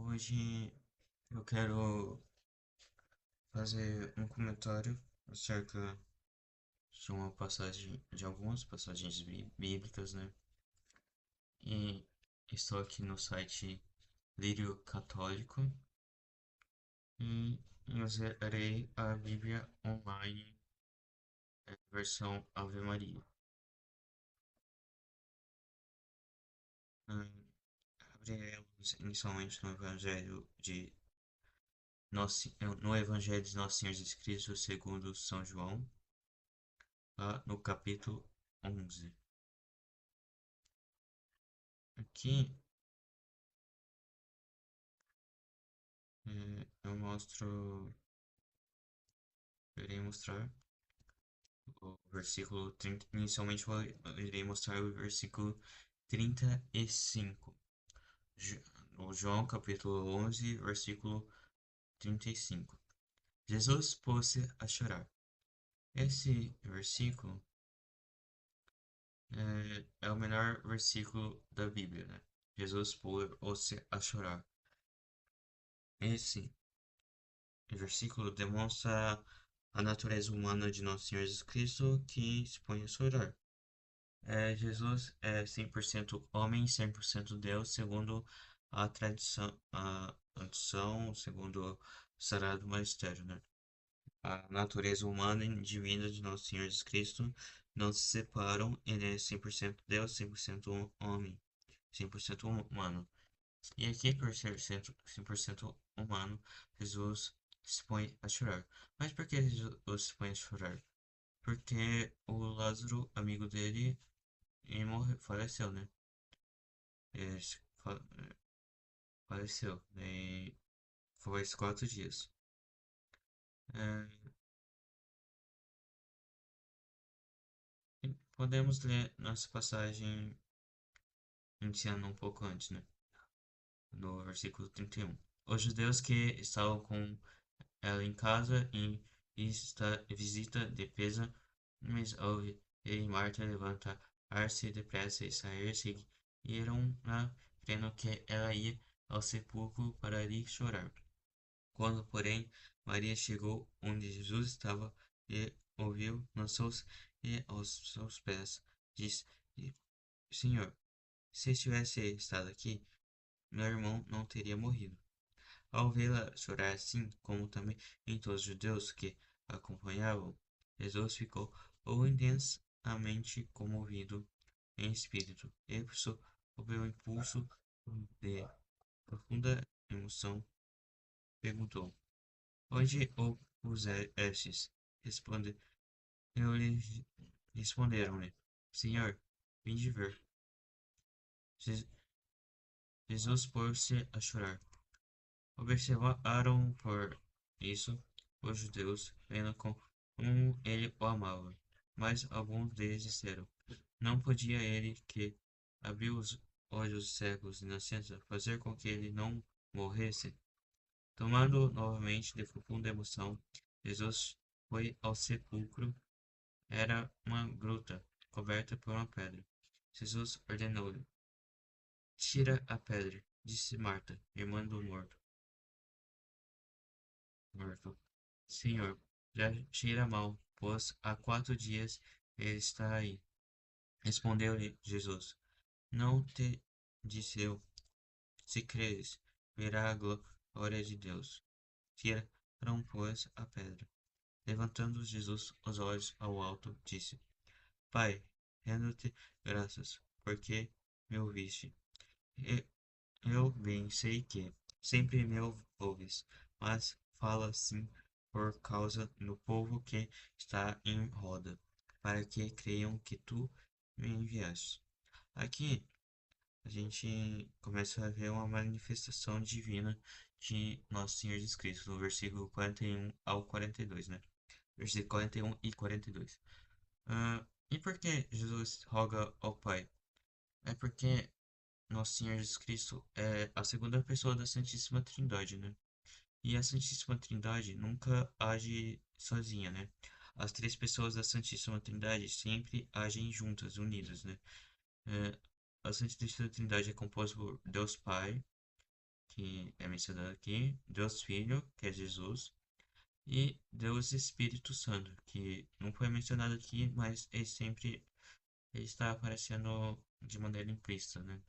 Hoje eu quero fazer um comentário acerca de uma passagem, de algumas passagens bíblicas, né? E estou aqui no site Lírio Católico e usarei a Bíblia online, versão Ave Maria. Hum, Abriremos inicialmente no Evangelho de Nosso Senhor Jesus Cristo segundo São João, lá no capítulo 11. Aqui eu irei mostrar o versículo 30. Inicialmente eu irei mostrar o versículo 35. Ju- O João capítulo 11, versículo 35. Jesus pôs-se a chorar. Esse versículo é o melhor versículo da Bíblia, né? Jesus pôs-se a chorar. Esse versículo demonstra a natureza humana de nosso Senhor Jesus Cristo que se põe a chorar. Jesus é 100% homem, 100% Deus, segundo a tradição, segundo o Sagrado Magistério, né? A natureza humana e divina de nosso Senhor Jesus Cristo não se separam, ele é 100% Deus, 100% homem, 100% humano. E aqui, por ser 100% humano, Jesus se põe a chorar. Mas por que Jesus se põe a chorar? Porque o Lázaro, amigo dele, faleceu, né? Ele faleceu, né? Faz 4 dias. É, e podemos ler nossa passagem iniciando um pouco antes, né? No versículo 31. Os judeus que estavam com ela em casa em visita de pesa, mas ouve ele e Marta levantar-se depressa e sair seguiram-na, crendo que ela ia ao sepulcro para ali chorar. Quando, porém, Maria chegou onde Jesus estava e ouviu, lançou-se aos seus pés, disse: Senhor, se estivesse estado aqui, meu irmão não teria morrido. Ao vê-la chorar assim, como também em todos os judeus que a acompanhavam, Jesus ficou intensamente comovido em espírito e, sob o impulso de profunda emoção, perguntou: Onde o pusestes? Responde, eu lhe responderam-lhe: Senhor, vinde ver. Je- Jesus pôs-se a chorar. Observaram por isso os judeus, vendo como ele o amava. Mas alguns deles disseram: Não podia ele, que abriu os olhos cegos de nascença, fazer com que ele não morresse? Tomando novamente de profunda emoção, Jesus foi ao sepulcro. Era uma gruta, coberta por uma pedra. Jesus ordenou-lhe: Tira a pedra, disse Marta, irmã do morto. Senhor, já cheira mal, pois há 4 dias ele está aí. Respondeu-lhe Jesus: Não te disse eu, se creres, verá a glória de Deus. Tiraram, pois, a pedra. Levantando Jesus os olhos ao alto, disse: Pai, rendo-te graças, porque me ouviste. E eu bem sei que sempre me ouves, mas fala assim por causa do povo que está em roda, para que creiam que tu me enviaste. Aqui a gente começa a ver uma manifestação divina de Nosso Senhor Jesus Cristo, no versículo 41 ao 42, né? Versículo 41 e 42. E por que Jesus roga ao Pai? É porque Nosso Senhor Jesus Cristo é a segunda pessoa da Santíssima Trindade, né? E a Santíssima Trindade nunca age sozinha, né? As três pessoas da Santíssima Trindade sempre agem juntas, unidas, né? É, a Santíssima Trindade é composta por Deus Pai, que é mencionado aqui, Deus Filho, que é Jesus, e Deus Espírito Santo, que não foi mencionado aqui, mas ele está aparecendo de maneira implícita, né?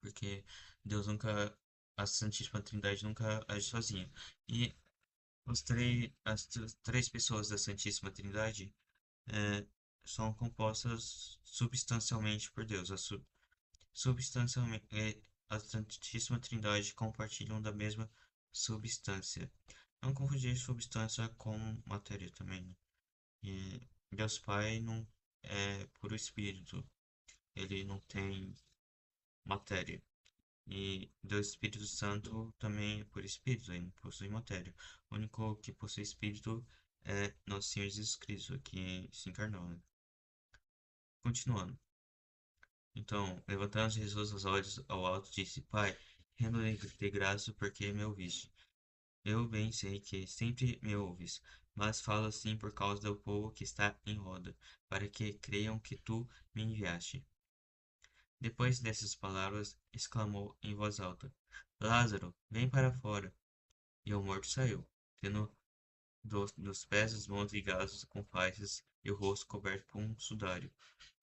Porque Deus nunca, a Santíssima Trindade nunca age sozinha. E as três pessoas da Santíssima Trindade é, são compostas substancialmente por Deus. Substancialmente, a Santíssima Trindade compartilham da mesma substância. Não confundir substância com matéria também, né? E Deus Pai não é puro espírito, ele não tem matéria. E Deus Espírito Santo também é por espírito, ele não possui matéria. O único que possui espírito é Nosso Senhor Jesus Cristo, que se encarnou, né? Continuando. Então, levantando Jesus os olhos ao alto, disse: Pai, rendo-lhe graça porque me ouviste. Eu bem sei que sempre me ouves, mas falo assim por causa do povo que está em roda, para que creiam que tu me enviaste. Depois dessas palavras, exclamou em voz alta: Lázaro, vem para fora. E o morto saiu, tendo dos pés as mãos ligadas com faixas e o rosto coberto por um sudário.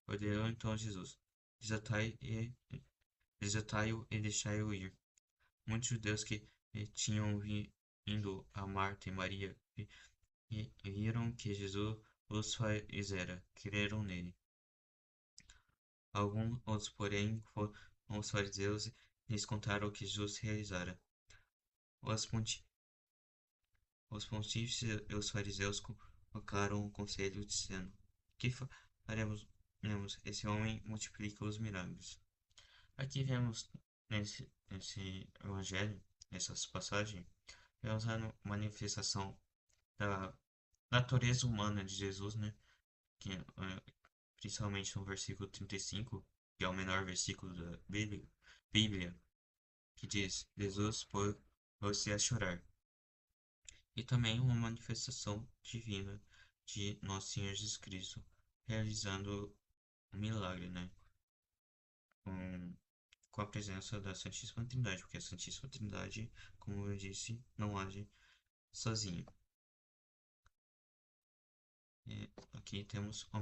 Ordenou então Jesus: Desatai e desatai-o e deixai-o ir. Muitos judeus que tinham vindo a Marta e Maria e viram que Jesus os fizera, creram nele. Alguns outros, porém, foram os fariseus e lhes contaram o que Jesus realizara. Os, ponti- os pontífices e os fariseus convocaram o conselho, dizendo: Que faremos? Esse homem multiplica os milagres. Aqui vemos nesse evangelho, nessas passagens, vemos a manifestação da natureza humana de Jesus, né? Que, principalmente no versículo 35, que é o menor versículo da Bíblia, que diz: Jesus pôs-se a chorar. E também uma manifestação divina de Nosso Senhor Jesus Cristo realizando um milagre, né? Com, com a presença da Santíssima Trindade, porque a Santíssima Trindade, como eu disse, não age sozinha. E aqui temos uma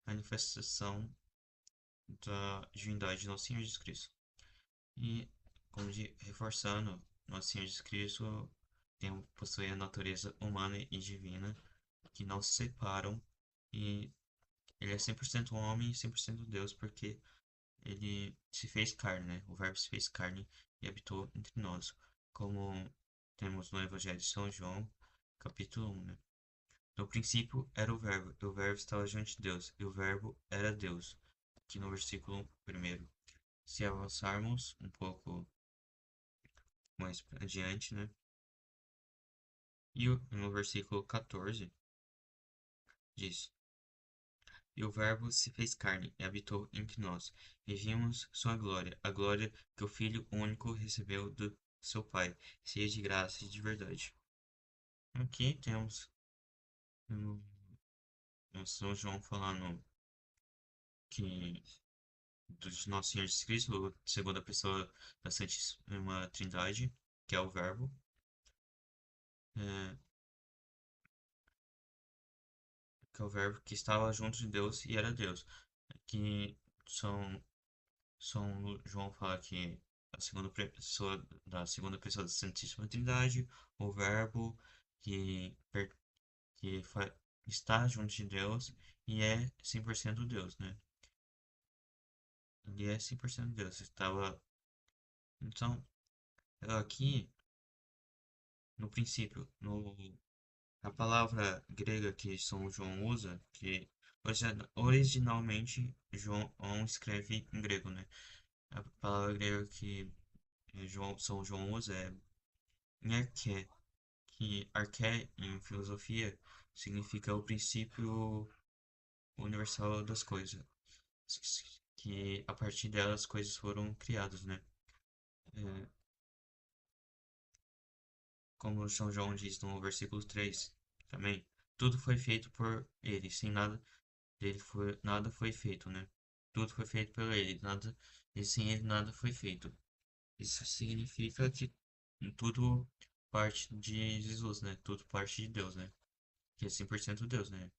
manifestação da divindade de Nosso Senhor Jesus Cristo. E, como reforçando, Nosso Senhor Jesus Cristo possui a natureza humana e divina que não se separam e ele é 100% homem e 100% Deus porque ele se fez carne, né? O Verbo se fez carne e habitou entre nós, como temos no Evangelho de São João, capítulo 1, né? No princípio era o Verbo, e o Verbo estava junto de Deus, e o Verbo era Deus, aqui no versículo 1. Se avançarmos um pouco mais adiante, né? E no versículo 14 diz: E o Verbo se fez carne e habitou entre nós, e vimos sua glória, a glória que o Filho único recebeu do seu Pai, cheia de graça e de verdade. Aqui temos no, no São João falando que do nosso Senhor Jesus Cristo, segunda pessoa da Santíssima Trindade, que é o Verbo, é, que é o Verbo que estava junto de Deus e era Deus. Que são São João fala que a segunda pessoa da Santíssima Trindade, o Verbo que, que está junto de Deus e é 100% Deus, né? Ele é 100% Deus. Estava. Então, aqui, no princípio, a palavra grega que São João usa, que originalmente João escreve em grego, né? A palavra grega que São João usa é arqué, que arqué em filosofia significa o princípio universal das coisas, que a partir delas as coisas foram criadas, né? É, como São João diz no versículo 3 também, tudo foi feito por ele, sem nada dele nada foi feito, né? Tudo foi feito por ele, nada, e sem ele nada foi feito. Isso significa que tudo parte de Jesus, né? Tudo parte de Deus, né? Que é 100% Deus, né?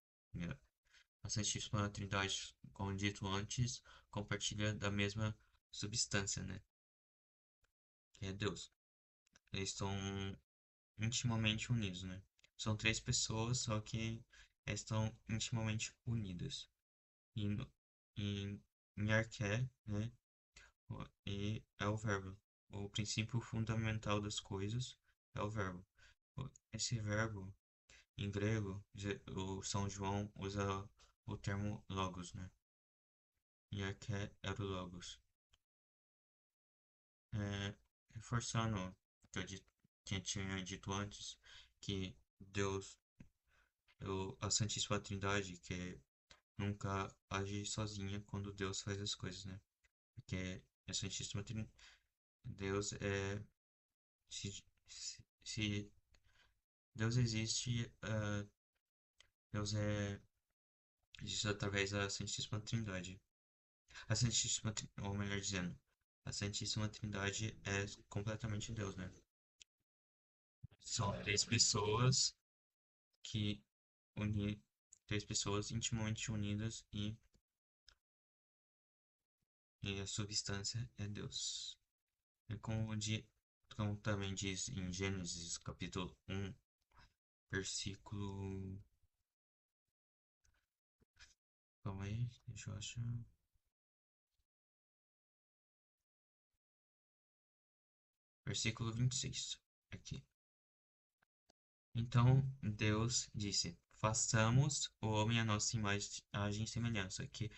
A Santíssima Trindade, como dito antes, compartilha da mesma substância, né? Que é Deus. Eles estão intimamente unidos, né? São três pessoas, só que estão intimamente unidas. E, em, em arqué, né? E é o verbo. O princípio fundamental das coisas é o verbo. Esse verbo, em grego, o São João usa o termo logos, né? Em arqué era o logos. É, reforçando o que que eu tinha dito antes, que Deus, a Santíssima Trindade, que nunca age sozinha quando Deus faz as coisas, né? Porque a Santíssima Trindade, Deus é. Se Deus existe, Deus existe através da Santíssima Trindade. Ou melhor dizendo, a Santíssima Trindade é completamente Deus, né? São três pessoas que uni, três pessoas intimamente unidas e a substância é Deus. É como também diz em Gênesis capítulo 1, versículo. Calma aí, deixa eu achar. Versículo 26. Aqui. Então Deus disse: Façamos o homem à nossa imagem e semelhança, que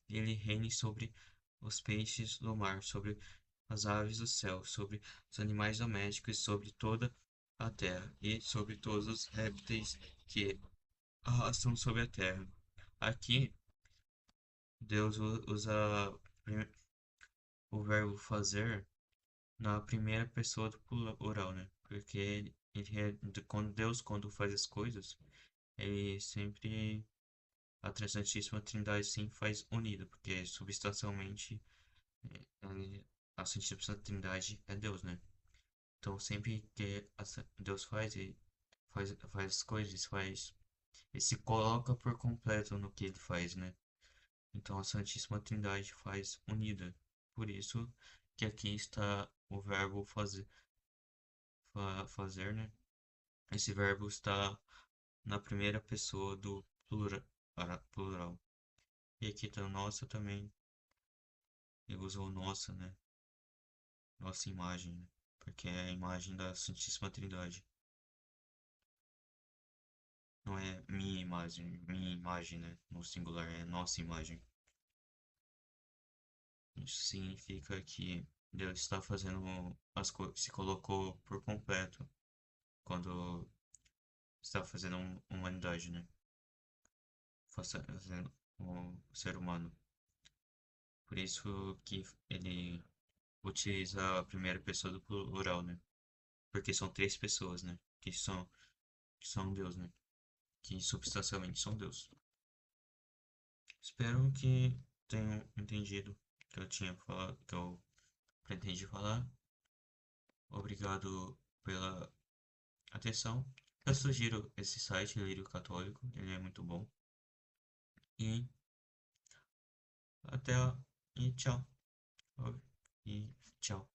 ele reine sobre os peixes do mar, sobre as aves do céu, sobre os animais domésticos, sobre toda a terra e sobre todos os répteis que arrastam sobre a terra. Aqui, Deus usa o verbo fazer na primeira pessoa do plural, né? Porque quando Deus, quando faz as coisas, ele sempre, a Santíssima Trindade sempre faz unida, porque substancialmente a Santíssima Trindade é Deus, né? Então sempre que Deus faz, ele faz as coisas, ele se coloca por completo no que ele faz, né? Então a Santíssima Trindade faz unida. Por isso que aqui está o verbo fazer, né? Esse verbo está na primeira pessoa do plural. E aqui tá o nossa também. Ele usou nossa, né? Nossa imagem, né? Porque é a imagem da Santíssima Trindade. Não é minha imagem, né? No singular, é nossa imagem. Isso significa que Deus está fazendo as coisas, se colocou por completo quando está fazendo a humanidade, né? Fazendo o ser humano. Por isso que ele utiliza a primeira pessoa do plural, né? Porque são três pessoas, né? Que são Deus, né? Que substancialmente são Deus. Espero que tenham entendido o que eu tinha falado, que eu pretendi falar. Obrigado pela atenção. Eu sugiro esse site, Lírio Católico, ele é muito bom. E até e tchau. E tchau.